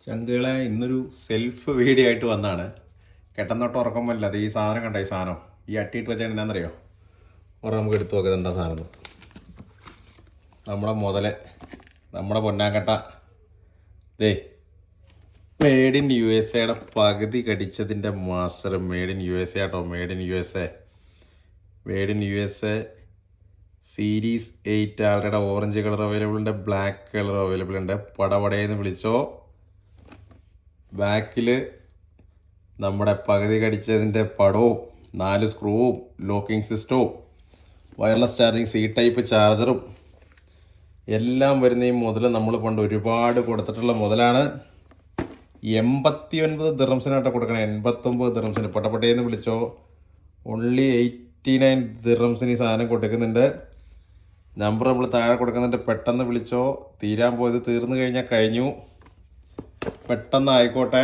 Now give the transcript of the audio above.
ചങ്കുകളെ ഇന്നൊരു self video ആയിട്ട് വന്നാണ്. കെട്ടുന്നോട്ട് ഉറക്കമല്ല. അത് ഈ സാധനം കണ്ട, ഈ സാധനം ഈ അട്ടിയിട്ട് വെച്ചാൽ എന്നാന്നറിയോ? ഉറക്കം നമുക്ക് എടുത്തു നോക്കുന്നത് എന്താ സാധനം. നമ്മുടെ പൊന്നാങ്കട്ട ദേ മെയ്ഡ് ഇൻ യു എസ് എയുടെ പകുതി കടിച്ചതിൻ്റെ master. Made in U S A ആട്ടോ. Made in U S A series 8 already orange colour available ഉണ്ട്, ബ്ലാക്ക് കളർ അവൈലബിൾ ഉണ്ട്. പടപടയെന്ന് വിളിച്ചോ. ബാക്കിൽ നമ്മുടെ പകുതി കടിച്ചതിൻ്റെ പടവും 4 സ്ക്രൂവും ലോക്കിംഗ് സിസ്റ്റവും വയർലെസ് ചാർജിങ് C ടൈപ്പ് ചാർജറും എല്ലാം വരുന്ന ഈ മുതൽ നമ്മൾ പണ്ട് ഒരുപാട് കൊടുത്തിട്ടുള്ള മുതലാണ്. 89 ദിർഹംസിനാട്ടോ കൊടുക്കണം. 89 ദിർഹംസിന് പട്ടപ്പട്ടയെന്ന് വിളിച്ചോ. ഓൺലി 89 ദിർഹംസിന് ഈ സാധനം കൊടുക്കുന്നുണ്ട്. നമ്പർ നമ്മൾ താഴെ കൊടുക്കുന്നുണ്ട്. പെട്ടെന്ന് വിളിച്ചോ. തീരാൻ പോയത് തീർന്നു കഴിഞ്ഞാൽ കഴിഞ്ഞു. പെട്ടെന്ന് ആയിക്കോട്ടെ.